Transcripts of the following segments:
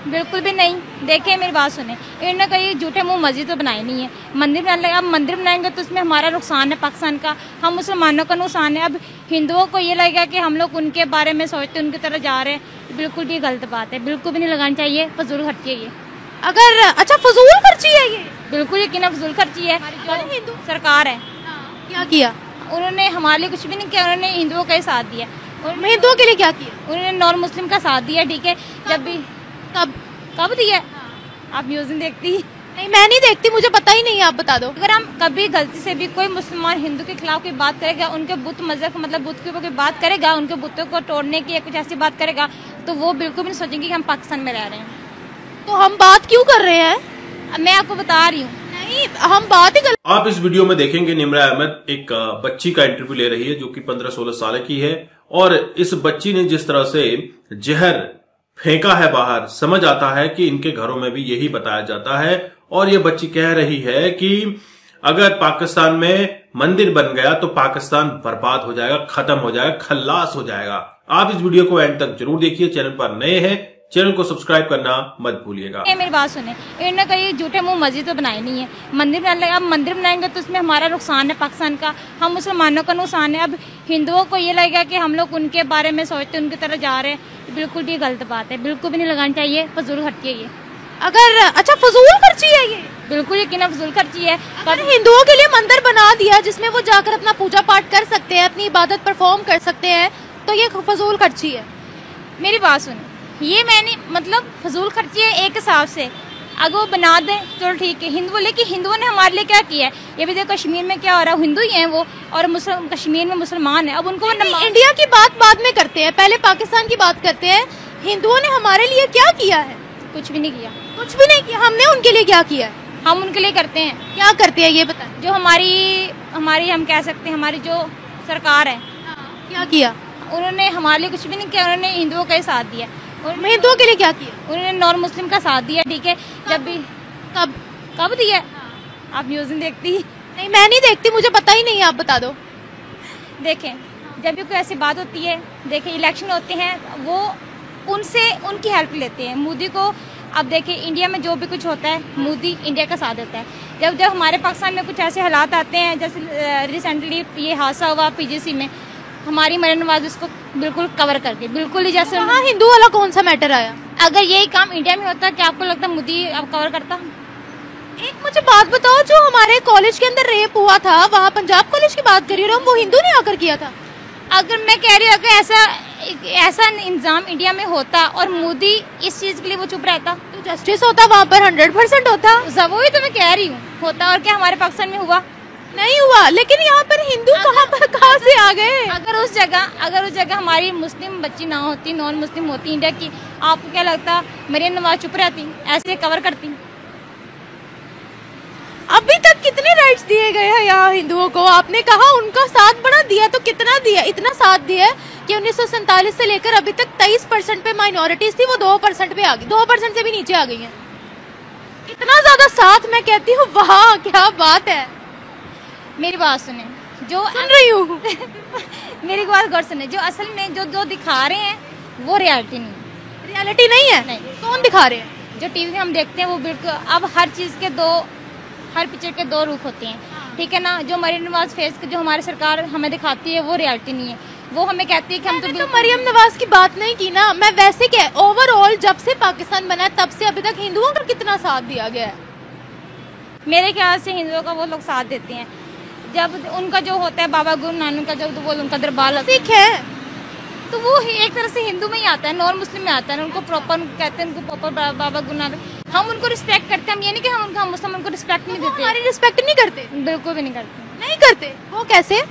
बिल्कुल भी नहीं। देखिए मेरी बात सुने, इन्होंने कहीं झूठे मुंह मस्जिद तो बनाई नहीं है, मंदिर बनाने लगे। अब मंदिर बनाएंगे तो उसमें हमारा नुकसान है, पाकिस्तान का, हम मुसलमानों का नुकसान है। अब हिंदुओं को ये लगेगा कि हम लोग उनके बारे में सोचते उनकी तरह जा रहे हैं, बिल्कुल भी गलत बात है, बिल्कुल भी नहीं लगानी चाहिए। फजूल खर्ची है ये। अगर अच्छा फजूल खर्ची है ये, बिल्कुल यकीन फजूल खर्ची है। हिंदू सरकार है, क्या किया उन्होंने हमारे लिए कुछ भी नहीं किया, उन्होंने हिंदुओं का ही साथ दिया। हिंदुओं के लिए क्या किया? उन्होंने नॉन मुस्लिम का साथ दिया, ठीक है। जब भी कब दिया? आप न्यूज़ नहीं देखती? नहीं मैं नहीं देखती, मुझे पता ही नहीं है, आप बता दो। अगर हम कभी गलती से भी कोई मुसलमान हिंदू के खिलाफ कोई बात करेगा, उनके बुत मजहब मतलब बुत के ऊपर कोई बात करेगा, उनके बुतों को तोड़ने की या कुछ ऐसी बात करेगा, तो वो बिल्कुल भी नहीं सोचेंगे कि हम पाकिस्तान में रह रहे हैं। तो हम बात क्यों कर रहे हैं? मैं आपको बता रही हूँ, नहीं हम बात ही आप इस वीडियो में देखेंगे निम्रा अहमद एक बच्ची का इंटरव्यू ले रही है जो कि 15-16 साल की है, और इस बच्ची ने जिस तरह से जहर फेंका है बाहर, समझ आता है कि इनके घरों में भी यही बताया जाता है। और ये बच्ची कह रही है कि अगर पाकिस्तान में मंदिर बन गया तो पाकिस्तान बर्बाद हो जाएगा, खत्म हो जाएगा, खल्लास हो जाएगा। आप इस वीडियो को एंड तक जरूर देखिए। चैनल पर नए हैं, चैनल को सब्सक्राइब करना मत भूलिएगा। मेरी बात सुने, इन्होंने कहीं झूठे मुंह मस्जिद तो बनाई नहीं है, मंदिर बनाने लगे। अब मंदिर बनाएंगे तो उसमें हमारा नुकसान है, पाकिस्तान का, हम मुसलमानों का नुकसान है। अब हिंदुओं को ये लगेगा कि हम लोग उनके बारे में सोचते उनकी तरह जा रहे हैं, बिल्कुल भी गलत बात है, बिल्कुल भी नहीं लगानी चाहिए। फजूल खर्ची है ये। अगर अच्छा फजूल खर्ची है ये, बिल्कुल यकीन फजूल खर्ची है। अगर हिंदुओं के लिए मंदिर बना दिया जिसमें वो जाकर अपना पूजा पाठ कर सकते हैं, अपनी इबादत परफॉर्म कर सकते हैं, तो ये फजूल खर्ची है। मेरी बात सुने, ये मैंने मतलब फजूल खर्ची है एक हिसाब से, अगर वो बना दें चलो ठीक है। हिंदू, लेकिन हिंदुओं ने हमारे लिए क्या किया है? ये भी देखो कश्मीर में क्या हो रहा है, हिंदू ही हैं वो, और कश्मीर में मुसलमान है। अब उनको इंडिया की बात बाद में करते हैं, पहले पाकिस्तान की बात करते हैं। हिंदुओं ने हमारे लिए क्या किया है? कुछ भी नहीं किया, कुछ भी नहीं किया। हमने उनके लिए क्या किया है? हम उनके लिए करते हैं। क्या करते हैं ये बताएं। जो हमारी हम कह सकते हैं, हमारी जो सरकार है, क्या किया? उन्होंने हमारे लिए कुछ भी नहीं किया, उन्होंने हिंदुओं का ही साथ दिया। हिंदुओं के लिए क्या किया? उन्होंने नॉन मुस्लिम का साथ दिया, ठीक है। जब भी कब दिया? आप न्यूज़ नहीं देखती? नहीं मैं नहीं देखती, मुझे पता ही नहीं है, आप बता दो। देखें, जब भी कोई ऐसी बात होती है, देखें इलेक्शन होते हैं, वो उनसे उनकी हेल्प लेते हैं मोदी को। अब देखिए इंडिया में जो भी कुछ होता है, मोदी इंडिया का साथ देता है। जब हमारे पाकिस्तान में कुछ ऐसे हालात आते हैं, जैसे रिसेंटली ये हादसा हुआ पीजीसी में, हमारी मरियम नवाज उसको बिल्कुल कवर करके, बिल्कुल ही जैसे हाँ, हिंदू वाला कौन सा मैटर आया? अगर यही काम इंडिया में होता, क्या आपको लगता मोदी अब कवर करता? एक मुझे बात बताओ, जो हमारे कॉलेज के अंदर रेप हुआ था, वहाँ पंजाब कॉलेज की बात करी, वो हिंदू ने आकर किया था। अगर मैं कह रही हूँ अगर ऐसा इंतजाम इंडिया में होता और मोदी इस चीज के लिए वो चुप रहता, तो जस्टिस होता वहाँ पर, 100% होता। वही तो मैं कह रही हूँ, होता। और क्या हमारे पाकिस्तान में हुआ? नहीं हुआ। लेकिन यहाँ पर हिंदू कहाँ से आ गए? अगर उस जगह हमारी मुस्लिम बच्ची ना होती, नॉन मुस्लिम होती इंडिया की, आपको क्या लगता मरियम नवाज चुप रहती, ऐसे कवर करती? अभी तक कितने राइट्स दिए गए हैं यहाँ हिंदुओं को? आपने कहा उनका साथ बड़ा दिया, तो कितना दिया? इतना साथ दिया कि 1947 से लेकर अभी तक 23% पे माइनॉरिटीज थी, वो 2% पे आ गई, 2% से भी नीचे आ गई है। इतना ज्यादा साथ, मैं कहती हूँ वाह क्या बात है। मेरी बात सुने, जो सुन रही हूँ मेरी बात गौर सुने, जो असल में जो दिखा रहे हैं वो रियलिटी नहीं है। रियलिटी नहीं है? नहीं। कौन दिखा रहे हैं? जो टीवी में हम देखते हैं वो बिल्कुल, अब हर पिक्चर के दो रूप होते हैं, ठीक है ना। जो मरियम नवाज फेस जो हमारी सरकार हमें दिखाती है वो रियलिटी नहीं है। वो हमें कहती है कि हम तो मरियम नवाज की बात नहीं की ना, मैं वैसे क्या ओवरऑल जब से पाकिस्तान बना है तब से अभी तक हिंदुओं का कितना साथ दिया गया है? मेरे ख्याल से हिंदुओं का वो लोग साथ देते हैं। जब उनका जो होता है बाबा गुरु नानक का, जब वो उनका दरबार सिख है, तो वो एक तरह से हिंदू में ही आता है, नॉन मुस्लिम में आता है। उनको प्रॉपर कहते हैं, उनको प्रॉपर बाबा गुरु नानक। हम उनको रिस्पेक्ट करते हैं, हम ये नहीं कि हम मुस्लिम उनको रिस्पेक्ट नहीं देते। हमारी रिस्पेक्ट नहीं करते? बिल्कुल भी नहीं करते। नहीं करते? वो कैसे?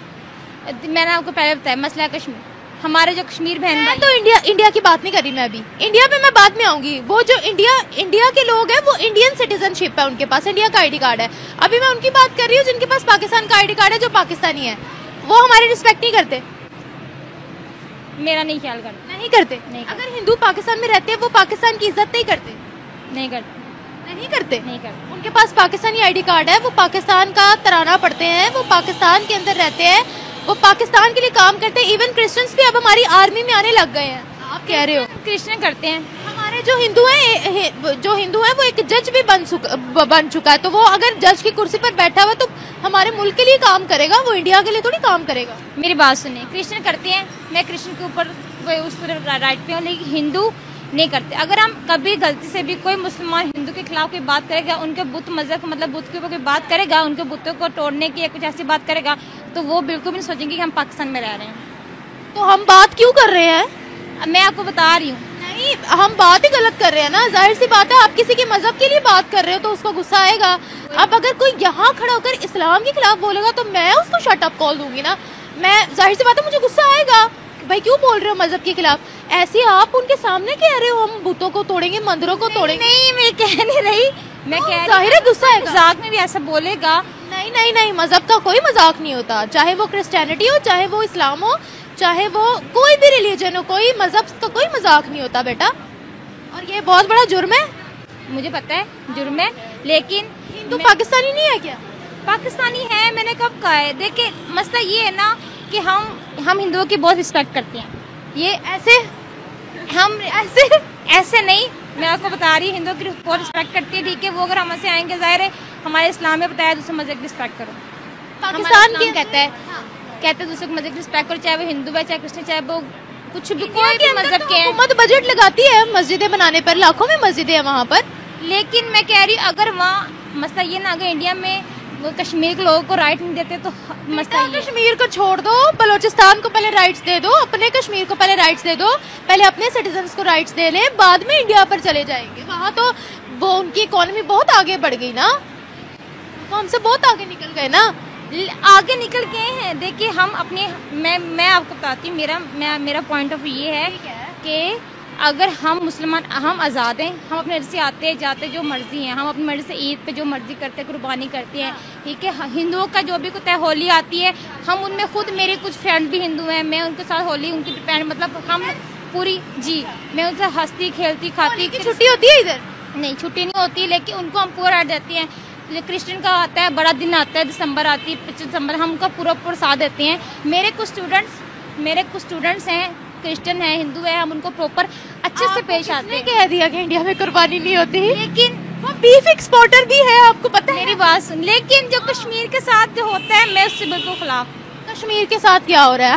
मैंने आपको पहले बताया, मसला कश्मीर, हमारे जो कश्मीर बहन भाई, तो इंडिया की बात नहीं कर रही मैं अभी। इंडिया पे मैं बाद में आऊंगी। वो जो इंडिया के लोग हैं, वो इंडियन सिटीजनशिप है, उनके पास इंडिया का आईडी कार्ड है। अभी मैं उनकी बात कर रही हूँ जिनके पास पाकिस्तान का आईडी कार्ड है, जो पाकिस्तानी है। वो हमारी रिस्पेक्ट नहीं करते? मेरा नहीं ख्याल करते। नहीं करते? नहीं करते। अगर हिंदू पाकिस्तान में रहते हैं, वो पाकिस्तान की इज्जत नहीं करते? नहीं करते। नहीं करते? नहीं करते। उनके पास पाकिस्तानी आईडी कार्ड है, वो पाकिस्तान का तराना पढ़ते हैं, वो पाकिस्तान के अंदर रहते हैं, वो पाकिस्तान के लिए काम करते हैं। इवन क्रिश्चियंस भी अब हमारी आर्मी में आने लग गए हैं। आप कह रहे हो क्रिश्चियन करते हैं? हमारे हमारे जो हिंदू है वो एक जज भी बन चुका है, तो वो अगर जज की कुर्सी पर बैठा हुआ तो हमारे मुल्क के लिए काम करेगा, वो इंडिया के लिए थोड़ी काम करेगा। मेरी बात सुनिए, क्रिश्चियन करते हैं, मैं क्रिश्चियन के ऊपर उस राइट पे हूँ, लेकिन हिंदू नहीं करते। अगर हम कभी गलती से भी कोई मुसलमान हिंदू के खिलाफ कोई बात करेगा, उनके बुत मजहब मतलब बुत के ऊपर कोई बात करेगा, उनके बुतों को तोड़ने की या कुछ ऐसी बात करेगा, तो वो बिल्कुल भी नहीं सोचेंगे कि हम पाकिस्तान में रह रहे हैं। तो हम बात क्यों कर रहे हैं? मैं आपको बता रही हूँ, नहीं, हम बात ही गलत कर रहे हैं ना। जाहिर सी बात है, आप किसी के मजहब के लिए बात कर रहे हो तो उसको गुस्सा आएगा। अब अगर कोई यहाँ खड़ा होकर इस्लाम के खिलाफ बोलेगा तो मैं उसको शट अप कॉल दूंगी ना। मैं जाहिर सी बात है, मुझे गुस्सा आएगा, भाई क्यों बोल रहे हो मजहब के खिलाफ। ऐसे आप उनके सामने कह रहे हो हम बुतों को तोड़ेंगे, मंदिरों को तोड़ेंगे। नहीं, मैं कह नहीं रही, मैं कह जाहिर है गुस्सा आएगा, मजाक में भी ऐसा बोलेगा। नहीं नहीं नहीं, मजहब का कोई मजाक नहीं होता, चाहे वो क्रिश्चियनिटी हो, चाहे वो इस्लाम हो, चाहे वो कोई भी रिलीजन हो, कोई मजहब का कोई मजाक नहीं होता बेटा। और ये बहुत बड़ा जुर्म है। मुझे पता है जुर्म है, लेकिन हिंदू पाकिस्तानी नहीं है क्या? पाकिस्तानी है, मैंने कब कहा है। देखिए मसला ये है ना कि हम हिंदुओं की बहुत रिस्पेक्ट करते हैं। ये ऐसे नहीं, मैं आपको बता रही हूँ, हिंदुओं की बहुत रिस्पेक्ट करती है, ठीक है। वो अगर हमसे आएंगे, जाहिर है हमारे इस्लाम में बताया दूसरे मजहब की रिस्पेक्ट करो। पाकिस्तान की कहता है दूसरे मजहब की रिस्पेक्ट करो, चाहे वो हिंदू है, चाहे क्रिश्चियन, चाहे वो कुछ भी कोई भी मजहब के हैं। हुकूमत बजट लगाती है मस्जिदें बनाने पर, लाखों में मस्जिदें हैं वहाँ पर। लेकिन मैं कह रही हूँ, अगर वहाँ मसला ये ना, अगर इंडिया में वो कश्मीर के लोगों को राइट नहीं देते तो मसला ये। कश्मीर को छोड़ दो, बलोचिस्तान को पहले राइट्स दे दो, अपने कश्मीर को पहले राइट्स दे दो, पहले अपने सिटीजन्स को राइट्स दे लें, बाद में इंडिया पर चले जाएंगे। वहाँ तो वो उनकी इकोनॉमी बहुत आगे बढ़ गई ना, वो हमसे बहुत आगे निकल गए ना। आगे निकल गए हैं। देखिए हम अपने मैं आपको बताती हूँ, मेरा पॉइंट ऑफ व्यू ये है कि अगर हम मुसलमान, हम आज़ाद हैं, हम अपने मर्जी से आते जाते जो मर्जी हैं, हम अपनी मर्जी से ईद पे जो मर्जी करते हैं, कुर्बानी करते हैं, ठीक है। हिंदुओं का जो भी कुछ है, होली आती है, हम उनमें खुद, मेरे कुछ फ्रेंड भी हिंदू हैं, मैं उनके साथ होली, उनकी डिपेंड मतलब हम पूरी जी, मैं उनसे हंसती खेलती खाती। छुट्टी होती है इधर? नहीं, छुट्टी नहीं होती, लेकिन उनको हम पूरा राइट देते हैं। क्रिश्चियन का आता है, बड़ा दिन आता है, दिसंबर आती है, 25 दिसंबर, हम उनका पूरा साथ देते हैं। मेरे कुछ स्टूडेंट्स हैं, क्रिश्चियन है, हिंदू है, हम उनको प्रॉपर अच्छे से पेश आते हैं। कह दिया कि इंडिया में कुर्बानी नहीं होती, लेकिन वो बीफ एक्सपोर्टर भी है, आपको पता है। मेरी बात सुन, लेकिन जो कश्मीर के साथ जो होता है, मैं उससे बिल्कुल खिलाफ। कश्मीर के साथ क्या हो रहा है?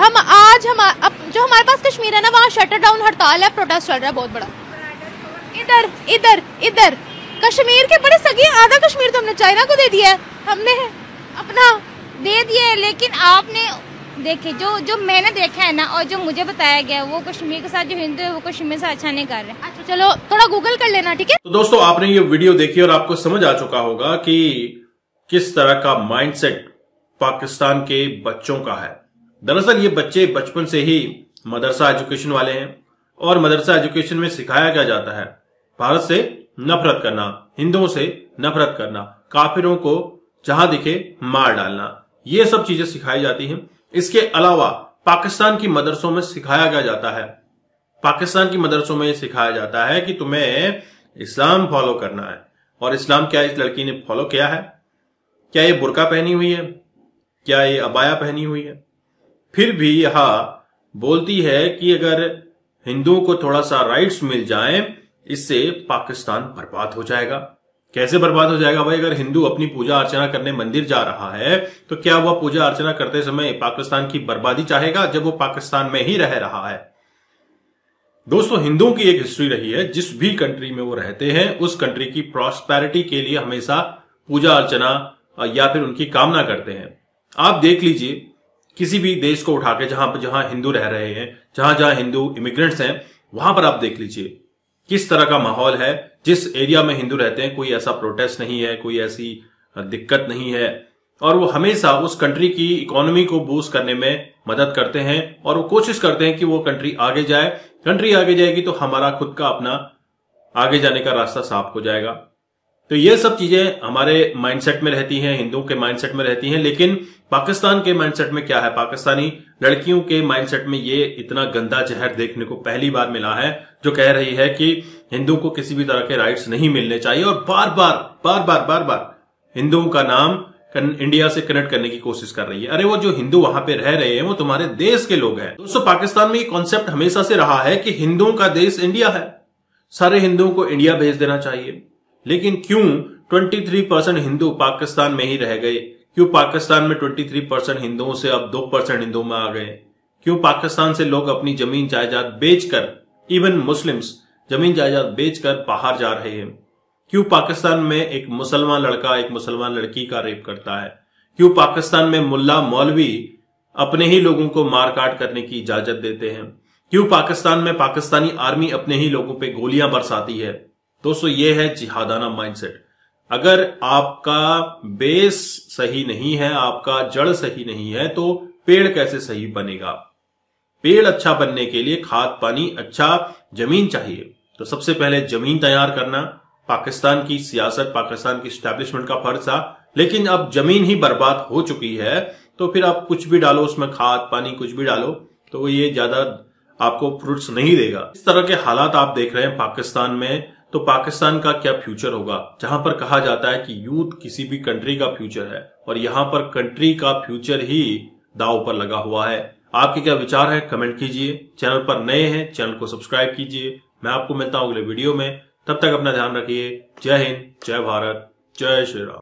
जो हमारे पास कश्मीर है ना, वहाँ शटर डाउन हड़ताल है, प्रोटेस्ट चल रहा है बहुत बड़ा। इधर कश्मीर के बड़े सगे, आधा कश्मीर तो हमने चाइना को दे दिया है, हमने अपना दे दिया है। लेकिन आपने देखे जो मैंने देखा है ना, और जो मुझे बताया गया, वो कश्मीर के साथ जो हिंदू है वो कश्मीर से अच्छा नहीं कर रहे। अच्छा चलो थोड़ा गूगल कर लेना, ठीक है। तो दोस्तों, आपने ये वीडियो देखी और आपको समझ आ चुका होगा कि किस तरह का माइंडसेट पाकिस्तान के बच्चों का है। दरअसल ये बच्चे बचपन से ही मदरसा एजुकेशन वाले हैं, और मदरसा एजुकेशन में सिखाया क्या जाता है, भारत से नफरत करना, हिंदुओं से नफरत करना, काफिरों को जहां दिखे मार डालना, ये सब चीजें सिखाई जाती हैं। इसके अलावा पाकिस्तान की मदरसों में सिखाया क्या जाता है, पाकिस्तान की मदरसों में सिखाया जाता है कि तुम्हें इस्लाम फॉलो करना है। और इस्लाम क्या इस लड़की ने फॉलो किया है? क्या ये बुर्का पहनी हुई है? क्या ये अबाया पहनी हुई है? फिर भी यह बोलती है कि अगर हिंदुओं को थोड़ा सा राइट्स मिल जाए, इससे पाकिस्तान बर्बाद हो जाएगा। कैसे बर्बाद हो जाएगा भाई? अगर हिंदू अपनी पूजा अर्चना करने मंदिर जा रहा है, तो क्या वह पूजा अर्चना करते समय पाकिस्तान की बर्बादी चाहेगा, जब वो पाकिस्तान में ही रह रहा है? दोस्तों, हिंदुओं की एक हिस्ट्री रही है, जिस भी कंट्री में वो रहते हैं, उस कंट्री की प्रॉस्पेरिटी के लिए हमेशा पूजा अर्चना या फिर उनकी कामना करते हैं। आप देख लीजिए, किसी भी देश को उठा के जहां हिंदू रह रहे हैं, जहां हिंदू इमिग्रेंट्स हैं, वहां पर आप देख लीजिए किस तरह का माहौल है। जिस एरिया में हिंदू रहते हैं, कोई ऐसा प्रोटेस्ट नहीं है, कोई ऐसी दिक्कत नहीं है, और वो हमेशा उस कंट्री की इकोनॉमी को बूस्ट करने में मदद करते हैं, और वो कोशिश करते हैं कि वो कंट्री आगे जाए। कंट्री आगे जाएगी तो हमारा खुद का अपना आगे जाने का रास्ता साफ हो जाएगा। तो ये सब चीजें हमारे माइंडसेट में रहती हैं, हिंदुओं के माइंडसेट में रहती हैं। लेकिन पाकिस्तान के माइंडसेट में क्या है? पाकिस्तानी लड़कियों के माइंडसेट में ये इतना गंदा जहर देखने को पहली बार मिला है, जो कह रही है कि हिंदुओं को किसी भी तरह के राइट्स नहीं मिलने चाहिए, और बार बार हिंदुओं का नाम इंडिया से कनेक्ट करने की कोशिश कर रही है। अरे वो जो हिंदू वहां पे रह रहे हैं, वो तुम्हारे देश के लोग हैं। दोस्तों, पाकिस्तान में ये कॉन्सेप्ट हमेशा से रहा है कि हिंदुओं का देश इंडिया है, सारे हिंदुओं को इंडिया भेज देना चाहिए। लेकिन क्यों 23% हिंदू पाकिस्तान में ही रह गए? क्यों पाकिस्तान में 23% हिंदुओं से अब 2% हिंदुओं में आ गए? क्यों पाकिस्तान से लोग अपनी जमीन जायदाद बेचकर, इवन मुस्लिम्स जमीन जायदाद बेचकर बाहर जा रहे हैं? क्यों पाकिस्तान में एक मुसलमान लड़का एक मुसलमान लड़की का रेप करता है? क्यों पाकिस्तान में मुल्ला मौलवी अपने ही लोगों को मार काट करने की इजाजत देते हैं? क्यों पाकिस्तान में पाकिस्तानी आर्मी अपने ही लोगों पे गोलियां बरसाती है? दोस्तों, ये है जिहादाना माइंडसेट। अगर आपका बेस सही नहीं है, आपका जड़ सही नहीं है, तो पेड़ कैसे सही बनेगा? पेड़ अच्छा बनने के लिए खाद पानी, अच्छा जमीन चाहिए। तो सबसे पहले जमीन तैयार करना पाकिस्तान की सियासत, पाकिस्तान की स्टैब्लिशमेंट का फर्ज था। लेकिन अब जमीन ही बर्बाद हो चुकी है, तो फिर आप कुछ भी डालो उसमें, खाद पानी कुछ भी डालो, तो ये ज्यादा आपको फ्रूट्स नहीं देगा। इस तरह के हालात आप देख रहे हैं पाकिस्तान में, तो पाकिस्तान का क्या फ्यूचर होगा? जहां पर कहा जाता है कि यूथ किसी भी कंट्री का फ्यूचर है, और यहां पर कंट्री का फ्यूचर ही दांव पर लगा हुआ है। आपके क्या विचार है? कमेंट कीजिए। चैनल पर नए हैं, चैनल को सब्सक्राइब कीजिए। मैं आपको मिलता हूं अगले वीडियो में। तब तक अपना ध्यान रखिए। जय हिंद, जय भारत, जय श्री राम।